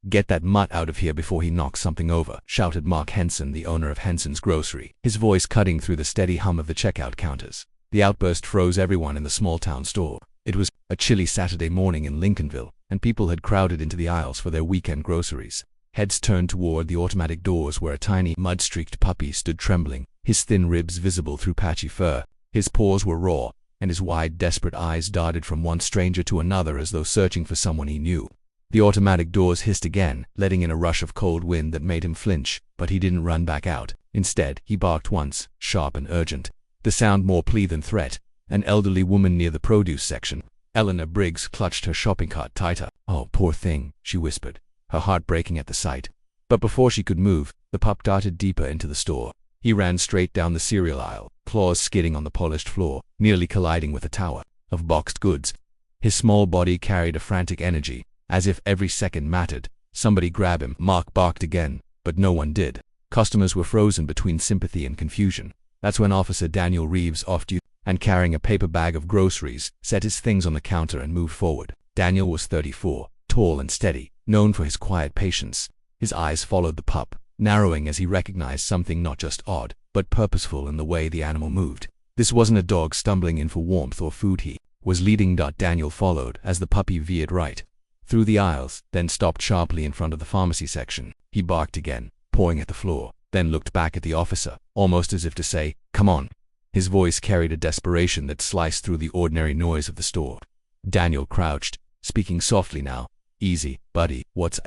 "Get that mutt out of here before he knocks something over," shouted Mark Henson, the owner of Henson's Grocery, his voice cutting through the steady hum of the checkout counters. The outburst froze everyone in the small-town store. It was a chilly Saturday morning in Lincolnville, and people had crowded into the aisles for their weekend groceries. Heads turned toward the automatic doors where a tiny, mud-streaked puppy stood trembling, his thin ribs visible through patchy fur. His paws were raw, and his wide, desperate eyes darted from one stranger to another as though searching for someone he knew. The automatic doors hissed again, letting in a rush of cold wind that made him flinch, but he didn't run back out. Instead, he barked once, sharp and urgent, the sound more plea than threat. An elderly woman near the produce section, Eleanor Briggs, clutched her shopping cart tighter. "Oh, poor thing," she whispered, her heart breaking at the sight. But before she could move, the pup darted deeper into the store. He ran straight down the cereal aisle, claws skidding on the polished floor, nearly colliding with a tower of boxed goods. His small body carried a frantic energy, as if every second mattered. "Somebody grab him," Mark barked again, but no one did. Customers were frozen between sympathy and confusion. That's when Officer Daniel Reeves, off-duty and carrying a paper bag of groceries, set his things on the counter and moved forward. Daniel was 34, tall and steady, known for his quiet patience. His eyes followed the pup, narrowing as he recognized something not just odd, but purposeful in the way the animal moved. This wasn't a dog stumbling in for warmth or food. He was leading. Daniel followed as the puppy veered right through the aisles, then stopped sharply in front of the pharmacy section. He barked again, pawing at the floor, then looked back at the officer, almost as if to say, "Come on." His voice carried a desperation that sliced through the ordinary noise of the store. Daniel crouched, speaking softly now. "Easy, buddy, what's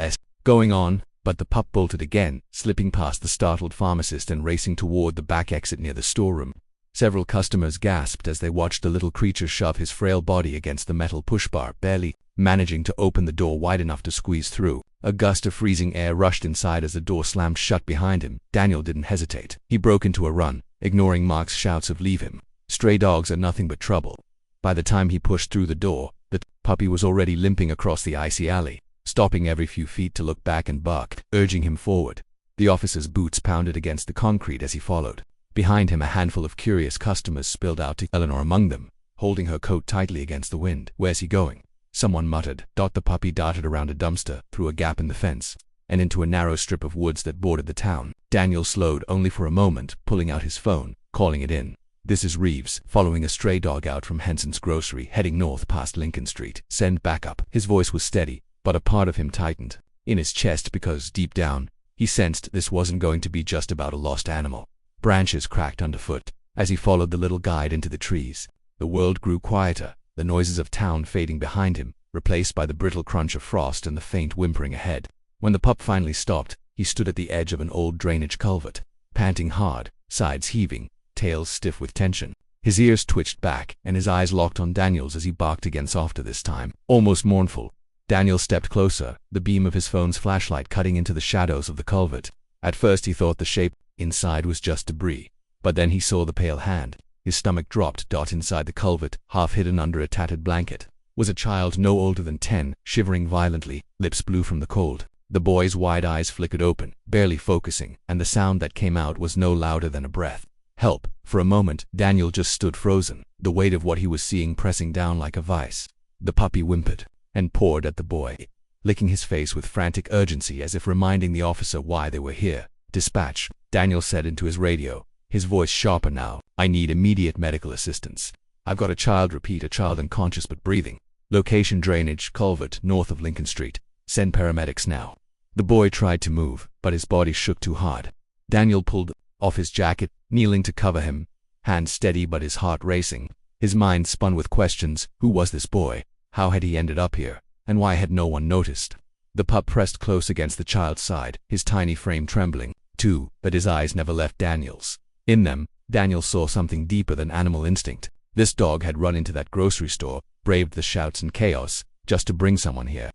going on?" But the pup bolted again, slipping past the startled pharmacist and racing toward the back exit near the storeroom. Several customers gasped as they watched the little creature shove his frail body against the metal pushbar, barely managing to open the door wide enough to squeeze through. A gust of freezing air rushed inside as the door slammed shut behind him. Daniel didn't hesitate. He broke into a run, ignoring Mark's shouts of "Leave him. Stray dogs are nothing but trouble." By the time he pushed through the door, the puppy was already limping across the icy alley, stopping every few feet to look back and bark, urging him forward. The officer's boots pounded against the concrete as he followed. Behind him, a handful of curious customers spilled out, to Eleanor among them, holding her coat tightly against the wind. "Where's he going?" someone muttered. The puppy darted around a dumpster, through a gap in the fence, and into a narrow strip of woods that bordered the town. Daniel slowed only for a moment, pulling out his phone, calling it in. "This is Reeves, following a stray dog out from Henson's Grocery, heading north past Lincoln Street. Send backup." His voice was steady, but a part of him tightened in his chest because, deep down, he sensed this wasn't going to be just about a lost animal. Branches cracked underfoot as he followed the little guide into the trees. The world grew quieter, the noises of town fading behind him, replaced by the brittle crunch of frost and the faint whimpering ahead. When the pup finally stopped, he stood at the edge of an old drainage culvert, panting hard, sides heaving, tail stiff with tension. His ears twitched back, and his eyes locked on Daniel's as he barked again, softer this time, almost mournful. Daniel stepped closer, the beam of his phone's flashlight cutting into the shadows of the culvert. At first he thought the shape inside was just debris, but then he saw the pale hand. His stomach dropped. Inside the culvert, half hidden under a tattered blanket, was a child no older than 10, shivering violently, lips blue from the cold. The boy's wide eyes flickered open, barely focusing, and the sound that came out was no louder than a breath. "Help." For a moment, Daniel just stood frozen, the weight of what he was seeing pressing down like a vice. The puppy whimpered and pawed at the boy, licking his face with frantic urgency as if reminding the officer why they were here. "Dispatch," Daniel said into his radio, his voice sharper now. "I need immediate medical assistance. I've got a child." Repeat, "A child unconscious but breathing. Location drainage culvert north of Lincoln Street. Send paramedics now." The boy tried to move, but his body shook too hard. Daniel pulled off his jacket, kneeling to cover him, hands steady but his heart racing. His mind spun with questions. Who was this boy? How had he ended up here? And why had no one noticed? The pup pressed close against the child's side, his tiny frame trembling, too, but his eyes never left Daniel's. In them, Daniel saw something deeper than animal instinct. This dog had run into that grocery store, braved the shouts and chaos, just to bring someone here.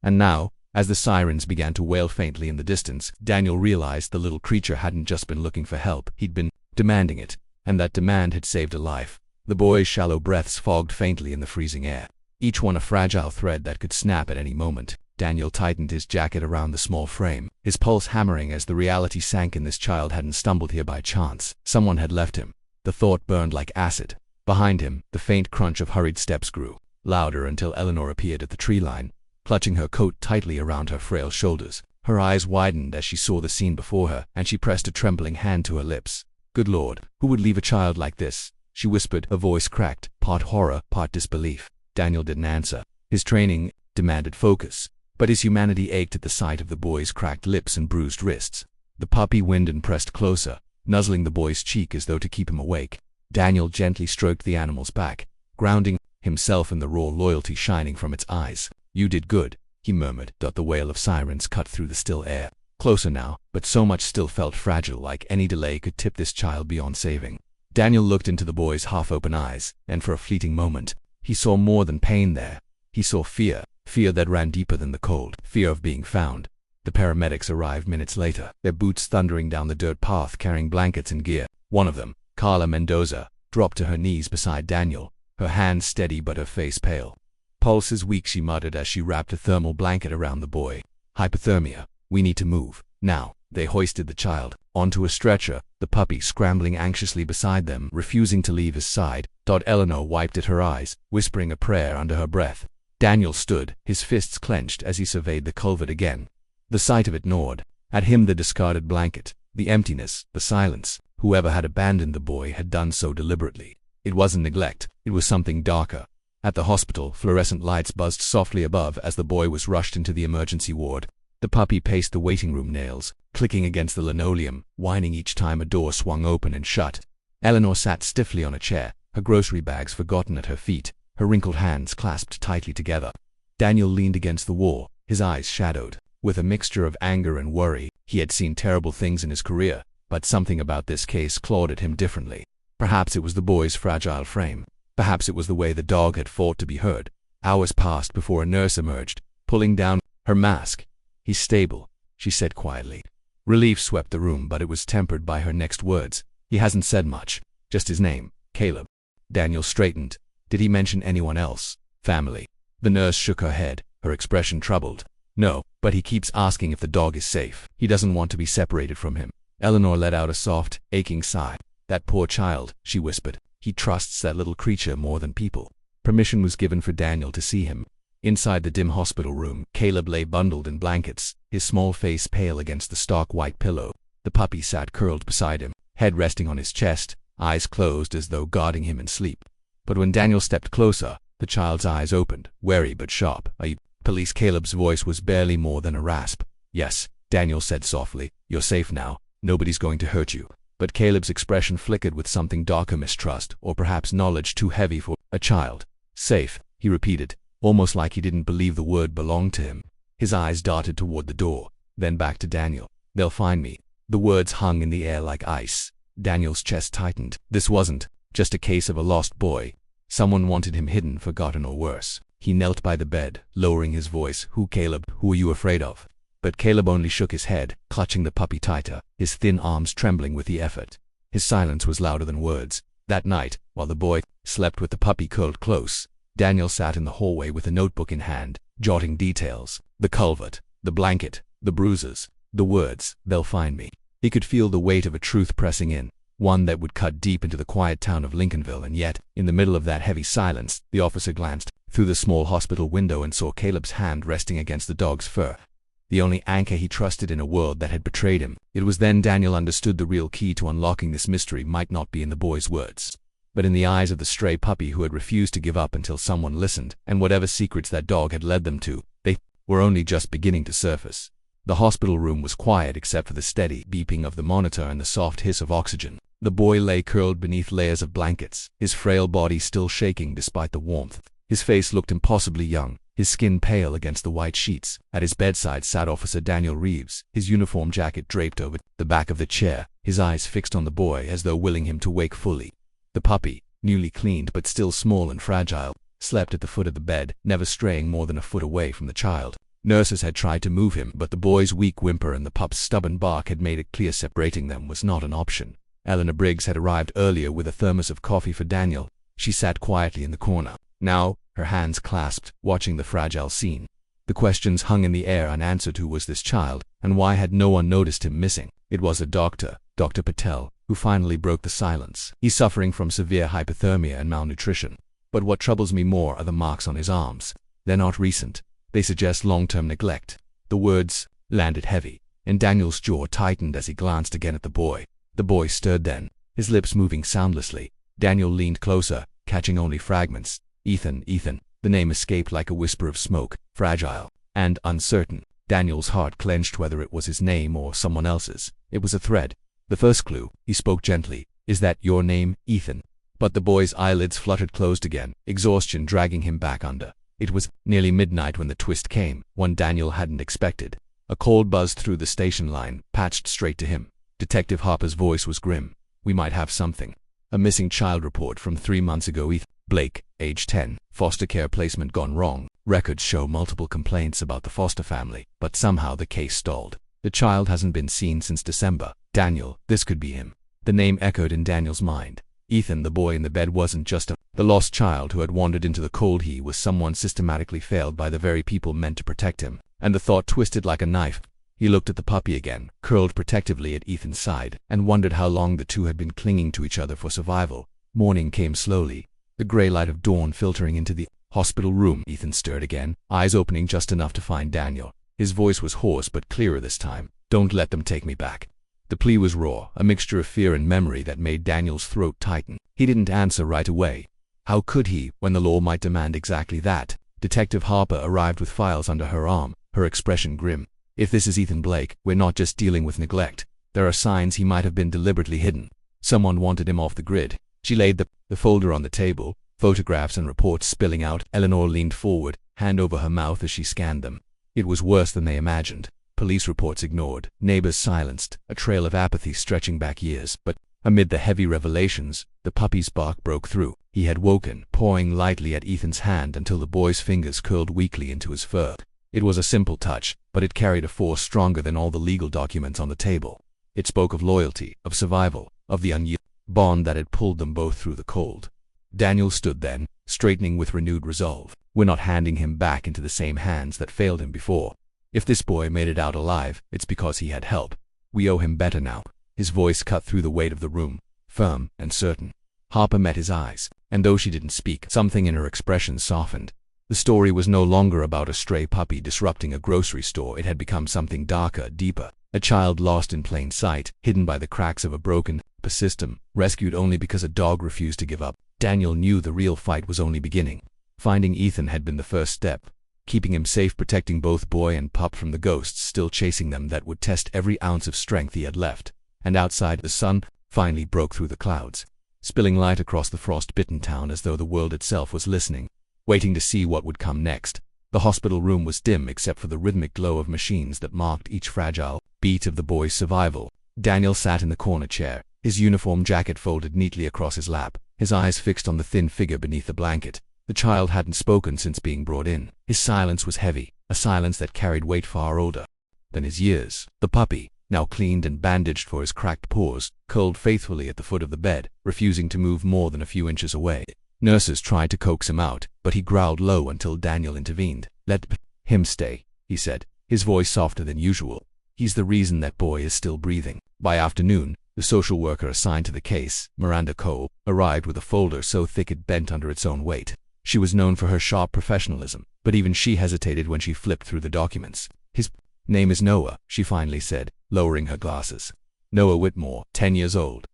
And now, as the sirens began to wail faintly in the distance, Daniel realized the little creature hadn't just been looking for help, he'd been demanding it, and that demand had saved a life. The boy's shallow breaths fogged faintly in the freezing air, each one a fragile thread that could snap at any moment. Daniel tightened his jacket around the small frame, his pulse hammering as the reality sank in. This child hadn't stumbled here by chance. Someone had left him. The thought burned like acid. Behind him, the faint crunch of hurried steps grew louder until Eleanor appeared at the tree line, clutching her coat tightly around her frail shoulders. Her eyes widened as she saw the scene before her, and she pressed a trembling hand to her lips. "Good Lord, who would leave a child like this?" she whispered, her voice cracked, part horror, part disbelief. Daniel didn't answer. His training demanded focus, but his humanity ached at the sight of the boy's cracked lips and bruised wrists. The puppy whined and pressed closer, nuzzling the boy's cheek as though to keep him awake. Daniel gently stroked the animal's back, grounding himself in the raw loyalty shining from its eyes. "You did good," he murmured. The wail of sirens cut through the still air. Closer now, but so much still felt fragile, like any delay could tip this child beyond saving. Daniel looked into the boy's half-open eyes, and for a fleeting moment, he saw more than pain there. He saw fear, fear that ran deeper than the cold, fear of being found. The paramedics arrived minutes later, their boots thundering down the dirt path carrying blankets and gear. One of them, Carla Mendoza, dropped to her knees beside Daniel, her hands steady but her face pale. "Pulse is weak," she muttered as she wrapped a thermal blanket around the boy. "Hypothermia. We need to move. Now." They hoisted the child onto a stretcher, the puppy scrambling anxiously beside them, refusing to leave his side. Eleanor wiped at her eyes, whispering a prayer under her breath. Daniel stood, his fists clenched as he surveyed the culvert again. The sight of it gnawed at him, the discarded blanket, the emptiness, the silence. Whoever had abandoned the boy had done so deliberately. It wasn't neglect, it was something darker. At the hospital, fluorescent lights buzzed softly above as the boy was rushed into the emergency ward. The puppy paced the waiting room, nails clicking against the linoleum, whining each time a door swung open and shut. Eleanor sat stiffly on a chair, her grocery bags forgotten at her feet, her wrinkled hands clasped tightly together. Daniel leaned against the wall, his eyes shadowed with a mixture of anger and worry. He had seen terrible things in his career, but something about this case clawed at him differently. Perhaps it was the boy's fragile frame. Perhaps it was the way the dog had fought to be heard. Hours passed before a nurse emerged, pulling down her mask. "He's stable," she said quietly. Relief swept the room, but it was tempered by her next words. "He hasn't said much. Just his name, Caleb." Daniel straightened. "Did he mention anyone else? Family?" The nurse shook her head, her expression troubled. "No, but he keeps asking if the dog is safe. He doesn't want to be separated from him." Eleanor let out a soft, aching sigh. "That poor child," she whispered. "He trusts that little creature more than people." Permission was given for Daniel to see him. Inside the dim hospital room, Caleb lay bundled in blankets, his small face pale against the stark white pillow. The puppy sat curled beside him, head resting on his chest, eyes closed as though guarding him in sleep. But when Daniel stepped closer, the child's eyes opened, wary but sharp. "Are you police?" Caleb's voice was barely more than a rasp. "Yes," Daniel said softly. "You're safe now. Nobody's going to hurt you." But Caleb's expression flickered with something darker, mistrust, or perhaps knowledge too heavy for a child. "Safe," he repeated, almost like he didn't believe the word belonged to him. His eyes darted toward the door, then back to Daniel. "They'll find me." The words hung in the air like ice. Daniel's chest tightened. This wasn't just a case of a lost boy. Someone wanted him hidden, forgotten, or worse. He knelt by the bed, lowering his voice. "Who, Caleb? Who are you afraid of?" But Caleb only shook his head, clutching the puppy tighter, his thin arms trembling with the effort. His silence was louder than words. That night, while the boy slept with the puppy curled close, Daniel sat in the hallway with a notebook in hand, jotting details. The culvert, the blanket, the bruises, the words, "They'll find me." He could feel the weight of a truth pressing in, one that would cut deep into the quiet town of Lincolnville, and yet, in the middle of that heavy silence, the officer glanced through the small hospital window and saw Caleb's hand resting against the dog's fur. The only anchor he trusted in a world that had betrayed him. It was then Daniel understood the real key to unlocking this mystery might not be in the boy's words, but in the eyes of the stray puppy who had refused to give up until someone listened, and whatever secrets that dog had led them to, they were only just beginning to surface. The hospital room was quiet except for the steady beeping of the monitor and the soft hiss of oxygen. The boy lay curled beneath layers of blankets, his frail body still shaking despite the warmth. His face looked impossibly young, his skin pale against the white sheets. At his bedside sat Officer Daniel Reeves, his uniform jacket draped over the back of the chair, his eyes fixed on the boy as though willing him to wake fully. The puppy, newly cleaned but still small and fragile, slept at the foot of the bed, never straying more than a foot away from the child. Nurses had tried to move him, but the boy's weak whimper and the pup's stubborn bark had made it clear separating them was not an option. Eleanor Briggs had arrived earlier with a thermos of coffee for Daniel. She sat quietly in the corner, now, her hands clasped, watching the fragile scene. The questions hung in the air unanswered. Who was this child, and why had no one noticed him missing? It was a doctor, Dr. Patel, who finally broke the silence. "He's suffering from severe hypothermia and malnutrition. But what troubles me more are the marks on his arms. They're not recent. They suggest long-term neglect. The words landed heavy, and Daniel's jaw tightened as he glanced again at the boy. The boy stirred then, his lips moving soundlessly. Daniel leaned closer, catching only fragments. Ethan, Ethan. The name escaped like a whisper of smoke, fragile and uncertain. Daniel's heart clenched whether it was his name or someone else's. It was a thread. The first clue, he spoke gently. Is that your name, Ethan? But the boy's eyelids fluttered closed again, exhaustion dragging him back under. It was nearly midnight when the twist came, one Daniel hadn't expected. A call buzzed through the station line, patched straight to him. Detective Harper's voice was grim. We might have something. A missing child report from 3 months ago. Ethan Blake, age 10, foster care placement gone wrong. Records show multiple complaints about the foster family, but somehow the case stalled. The child hasn't been seen since December. Daniel, this could be him. The name echoed in Daniel's mind. Ethan, the boy in the bed, wasn't just the lost child who had wandered into the cold. He was someone systematically failed by the very people meant to protect him, and the thought twisted like a knife. He looked at the puppy again, curled protectively at Ethan's side, and wondered how long the two had been clinging to each other for survival. Morning came slowly, the gray light of dawn filtering into the hospital room. Ethan stirred again, eyes opening just enough to find Daniel. His voice was hoarse but clearer this time. Don't let them take me back. The plea was raw, a mixture of fear and memory that made Daniel's throat tighten. He didn't answer right away. How could he, when the law might demand exactly that? Detective Harper arrived with files under her arm, her expression grim. If this is Ethan Blake, we're not just dealing with neglect. There are signs he might have been deliberately hidden. Someone wanted him off the grid. She laid the folder on the table, photographs and reports spilling out. Eleanor leaned forward, hand over her mouth as she scanned them. It was worse than they imagined. Police reports ignored, neighbors silenced, a trail of apathy stretching back years. But amid the heavy revelations, the puppy's bark broke through. He had woken, pawing lightly at Ethan's hand until the boy's fingers curled weakly into his fur. It was a simple touch, but it carried a force stronger than all the legal documents on the table. It spoke of loyalty, of survival, of the unyielding bond that had pulled them both through the cold. Daniel stood then, straightening with renewed resolve. We're not handing him back into the same hands that failed him before. If this boy made it out alive, it's because he had help. We owe him better now. His voice cut through the weight of the room, firm and certain. Harper met his eyes, and though she didn't speak, something in her expression softened. The story was no longer about a stray puppy disrupting a grocery store. It had become something darker, deeper. A child lost in plain sight, hidden by the cracks of a broken system, rescued only because a dog refused to give up. Daniel knew the real fight was only beginning. Finding Ethan had been the first step, keeping him safe, protecting both boy and pup from the ghosts still chasing them that would test every ounce of strength he had left. And outside, the sun finally broke through the clouds, spilling light across the frost-bitten town as though the world itself was listening, waiting to see what would come next. The hospital room was dim except for the rhythmic glow of machines that marked each fragile beat of the boy's survival. Daniel sat in the corner chair, his uniform jacket folded neatly across his lap, his eyes fixed on the thin figure beneath the blanket. The child hadn't spoken since being brought in. His silence was heavy, a silence that carried weight far older than his years. The puppy, now cleaned and bandaged for his cracked paws, curled faithfully at the foot of the bed, refusing to move more than a few inches away. Nurses tried to coax him out, but he growled low until Daniel intervened. Let him stay, he said, his voice softer than usual. He's the reason that boy is still breathing. By afternoon, the social worker assigned to the case, Miranda Cole, arrived with a folder so thick it bent under its own weight. She was known for her sharp professionalism, but even she hesitated when she flipped through the documents. His name is Noah, she finally said, lowering her glasses. Noah Whitmore, 10 years old.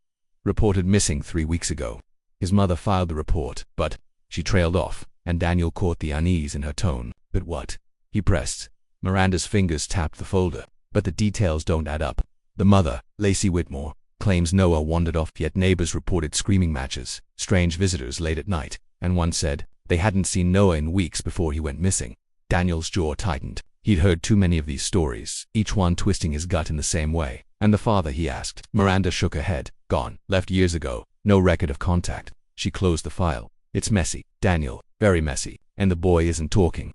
Reported missing 3 weeks ago. His mother filed the report, but she trailed off, and Daniel caught the unease in her tone. But what? He pressed. Miranda's fingers tapped the folder, but the details don't add up. The mother, Lacey Whitmore, claims Noah wandered off, yet neighbors reported screaming matches, strange visitors late at night, and one said they hadn't seen Noah in weeks before he went missing. Daniel's jaw tightened. He'd heard too many of these stories, each one twisting his gut in the same way. And the father, he asked. Miranda shook her head. Gone. Left years ago. No record of contact. She closed the file. It's messy, Daniel. Very messy. And the boy isn't talking.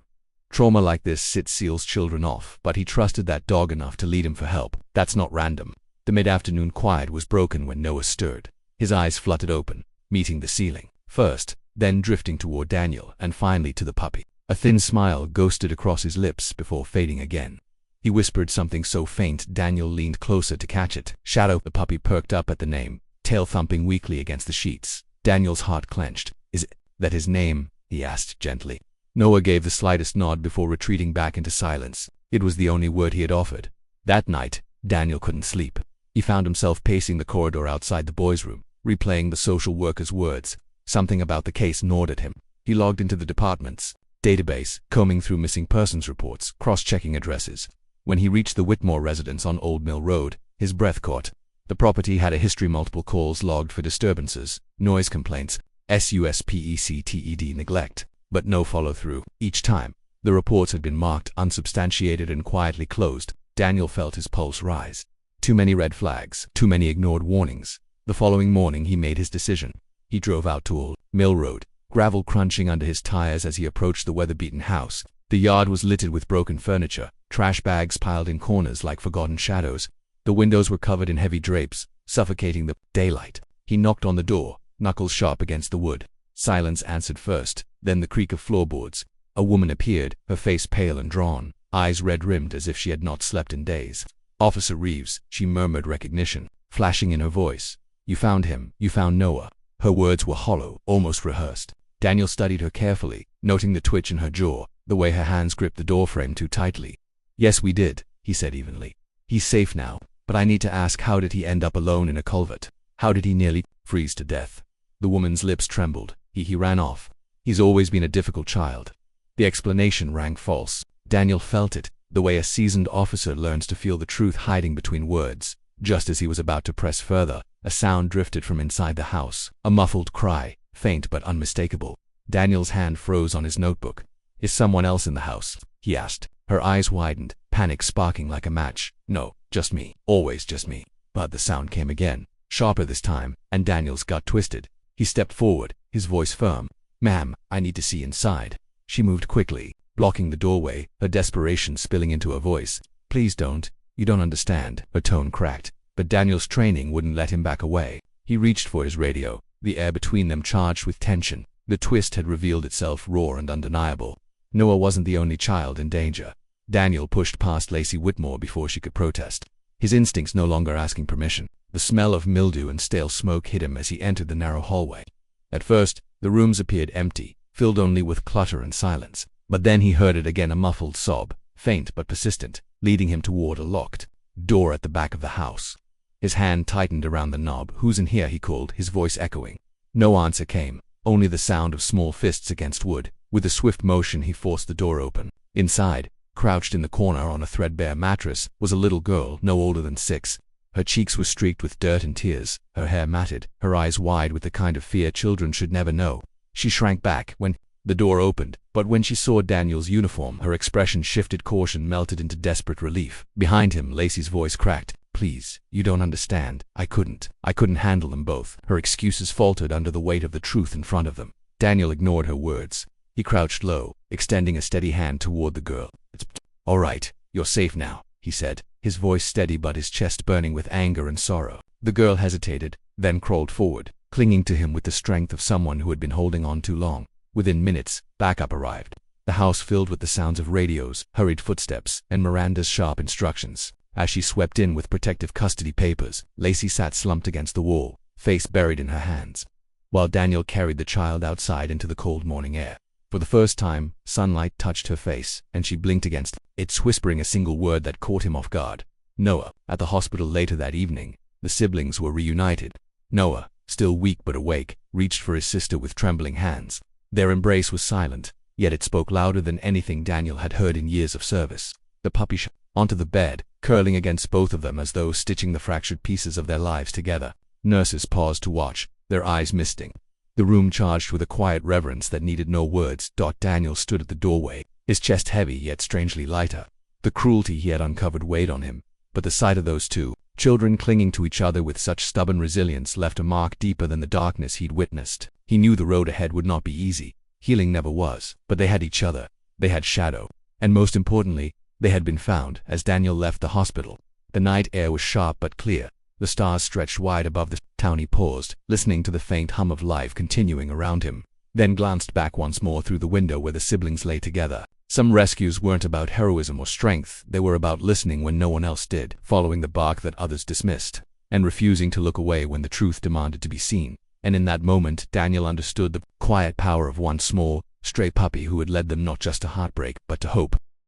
Trauma like this seals children off, but he trusted that dog enough to lead him for help. That's not random. The mid-afternoon quiet was broken when Noah stirred. His eyes fluttered open, meeting the ceiling. First, then drifting toward Daniel, and finally to the puppy. A thin smile ghosted across his lips before fading again. He whispered something so faint Daniel leaned closer to catch it. Shadow. The puppy perked up at the name, tail thumping weakly against the sheets. Daniel's heart clenched. Is that his name? He asked gently. Noah gave the slightest nod before retreating back into silence. It was the only word he had offered. That night, Daniel couldn't sleep. He found himself pacing the corridor outside the boys' room, replaying the social worker's words. Something about the case gnawed at him. He logged into the department's database, combing through missing persons reports, cross-checking addresses. When he reached the Whitmore residence on Old Mill Road, his breath caught. The property had a history, multiple calls logged for disturbances, noise complaints, suspected neglect, but no follow-through. Each time, the reports had been marked unsubstantiated and quietly closed. Daniel felt his pulse rise. Too many red flags, too many ignored warnings. The following morning he made his decision. He drove out to Old Mill Road, gravel crunching under his tires as he approached the weather-beaten house. The yard was littered with broken furniture, trash bags piled in corners like forgotten shadows. The windows were covered in heavy drapes, suffocating the daylight. He knocked on the door, knuckles sharp against the wood. Silence answered first, then the creak of floorboards. A woman appeared, her face pale and drawn, eyes red-rimmed as if she had not slept in days. "Officer Reeves," she murmured recognition, flashing in her voice. "You found him. You found Noah." Her words were hollow, almost rehearsed. Daniel studied her carefully, noting the twitch in her jaw, the way her hands gripped the doorframe too tightly. "Yes, we did," he said evenly. "He's safe now, but I need to ask, how did he end up alone in a culvert? How did he nearly freeze to death?" The woman's lips trembled. He ran off. "He's always been a difficult child." The explanation rang false. Daniel felt it, the way a seasoned officer learns to feel the truth hiding between words. Just as he was about to press further, a sound drifted from inside the house, a muffled cry, faint but unmistakable. Daniel's hand froze on his notebook. "Is someone else in the house?" he asked. Her eyes widened, panic sparking like a match. "No, just me. Always just me." But the sound came again, sharper this time, and Daniel's gut twisted. He stepped forward, his voice firm. "Ma'am, I need to see inside." She moved quickly, blocking the doorway, her desperation spilling into her voice. "Please don't. You don't understand." Her tone cracked, but Daniel's training wouldn't let him back away. He reached for his radio, the air between them charged with tension. The twist had revealed itself raw and undeniable. Noah wasn't the only child in danger. Daniel pushed past Lacey Whitmore before she could protest, his instincts no longer asking permission. The smell of mildew and stale smoke hit him as he entered the narrow hallway. At first, the rooms appeared empty, filled only with clutter and silence. But then he heard it again, a muffled sob, faint but persistent, leading him toward a locked door at the back of the house. His hand tightened around the knob. "Who's in here?" he called, his voice echoing. No answer came, only the sound of small fists against wood. With a swift motion he forced the door open. Inside, crouched in the corner on a threadbare mattress, was a little girl no older than 6. Her cheeks were streaked with dirt and tears, her hair matted, her eyes wide with the kind of fear children should never know. She shrank back when the door opened, but when she saw Daniel's uniform, her expression shifted, caution melted into desperate relief. Behind him, Lacey's voice cracked. "Please, you don't understand. I couldn't handle them both." Her excuses faltered under the weight of the truth in front of them. Daniel ignored her words. He crouched low, extending a steady hand toward the girl. "It's all right. You're safe now," he said, his voice steady but his chest burning with anger and sorrow. The girl hesitated, then crawled forward, clinging to him with the strength of someone who had been holding on too long. Within minutes, backup arrived. The house filled with the sounds of radios, hurried footsteps, and Miranda's sharp instructions. As she swept in with protective custody papers, Lacey sat slumped against the wall, face buried in her hands, while Daniel carried the child outside into the cold morning air. For the first time, sunlight touched her face, and she blinked against it, whispering a single word that caught him off guard. Noah. At the hospital later that evening, the siblings were reunited. Noah, still weak but awake, reached for his sister with trembling hands. Their embrace was silent, yet it spoke louder than anything Daniel had heard in years of service. The puppy shot onto the bed, curling against both of them as though stitching the fractured pieces of their lives together. Nurses paused to watch, their eyes misting. The room charged with a quiet reverence that needed no words. Daniel stood at the doorway, his chest heavy yet strangely lighter. The cruelty he had uncovered weighed on him, but the sight of those two children clinging to each other with such stubborn resilience left a mark deeper than the darkness he'd witnessed. He knew the road ahead would not be easy. Healing never was, but they had each other. They had Shadow. And most importantly, they had been found. As Daniel left the hospital, the night air was sharp but clear. The stars stretched wide above the town. He paused, listening to the faint hum of life continuing around him, then glanced back once more through the window where the siblings lay together. Some rescues weren't about heroism or strength. They were about listening when no one else did, following the bark that others dismissed, and refusing to look away when the truth demanded to be seen. And in that moment, Daniel understood the quiet power of one small, stray puppy who had led them not just to heartbreak, but to hope.